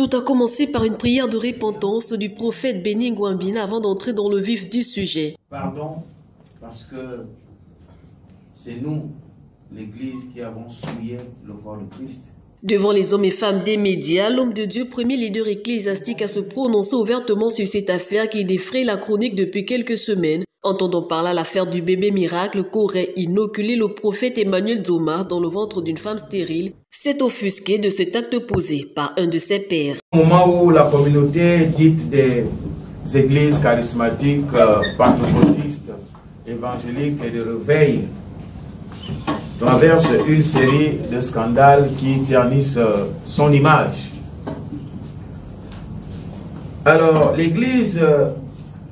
Tout a commencé par une prière de repentance du prophète Béni Nguambina avant d'entrer dans le vif du sujet. Pardon, parce que c'est nous, l'Église, qui avons souillé le corps de Christ. Devant les hommes et femmes des médias, l'homme de Dieu, premier leader ecclésiastique, a se prononcé ouvertement sur cette affaire qui défraie la chronique depuis quelques semaines, entendant par là l'affaire du bébé miracle qu'aurait inoculé le prophète Emmanuel Dzoma dans le ventre d'une femme stérile, s'est offusqué de cet acte posé par un de ses pairs. Au moment où la communauté dite des églises charismatiques, pentecôtistes, évangéliques et de réveil traverse une série de scandales qui ternissent son image. Alors, l'Église,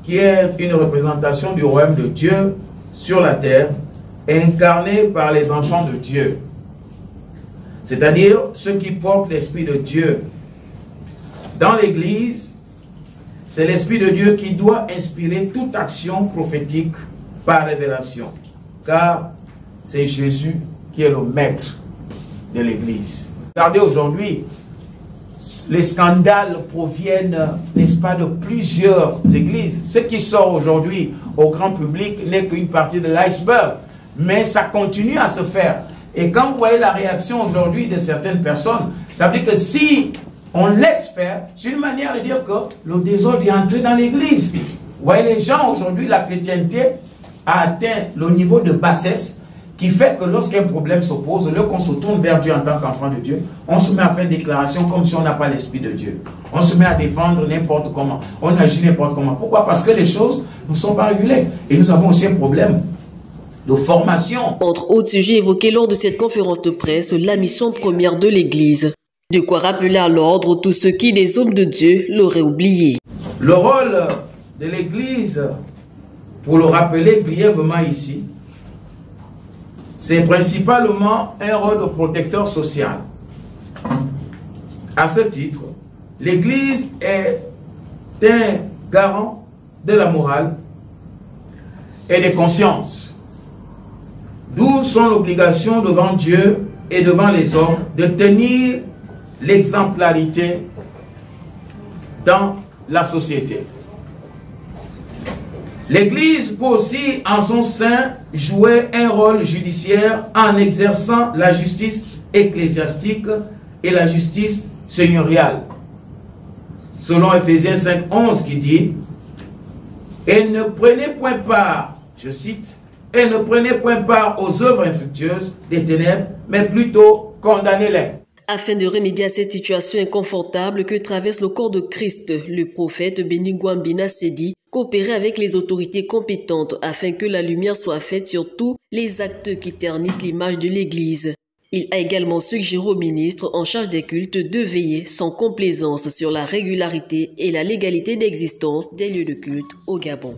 qui est une représentation du royaume de Dieu sur la terre, incarnée par les enfants de Dieu, c'est-à-dire ceux qui portent l'Esprit de Dieu. Dans l'Église, c'est l'Esprit de Dieu qui doit inspirer toute action prophétique par révélation, car c'est Jésus qui est le maître de l'Église. Regardez aujourd'hui, les scandales proviennent, n'est-ce pas, de plusieurs églises. Ce qui sort aujourd'hui au grand public n'est qu'une partie de l'iceberg, mais ça continue à se faire. Et quand vous voyez la réaction aujourd'hui de certaines personnes, ça veut dire que si on laisse faire, c'est une manière de dire que le désordre est entré dans l'église. Vous voyez, les gens aujourd'hui, la chrétienté a atteint le niveau de bassesse qui fait que lorsqu'un problème s'oppose, lorsqu'on se tourne vers Dieu en tant qu'enfant de Dieu, on se met à faire des déclarations comme si on n'a pas l'Esprit de Dieu. On se met à défendre n'importe comment. On agit n'importe comment. Pourquoi? Parce que les choses ne sont pas régulées. Et nous avons aussi un problème de formation. Entre autres sujets évoqués lors de cette conférence de presse, la mission première de l'Église. De quoi rappeler à l'ordre tous ceux qui, des hommes de Dieu, l'auraient oublié. Le rôle de l'Église, pour le rappeler brièvement ici, c'est principalement un rôle de protecteur social. À ce titre, l'Église est un garant de la morale et des consciences, d'où son obligation devant Dieu et devant les hommes de tenir l'exemplarité dans la société. L'Église peut aussi, en son sein, jouer un rôle judiciaire en exerçant la justice ecclésiastique et la justice seigneuriale. Selon Ephésiens 5:11 qui dit « Et ne prenez point part, je cite, « Et ne prenez point part aux œuvres infructueuses des ténèbres, mais plutôt condamnez-les. » Afin de remédier à cette situation inconfortable que traverse le corps de Christ, le prophète Béni Nguambina s'est dit coopérer avec les autorités compétentes afin que la lumière soit faite sur tous les actes qui ternissent l'image de l'Église. Il a également suggéré au ministre en charge des cultes de veiller sans complaisance sur la régularité et la légalité d'existence des lieux de culte au Gabon.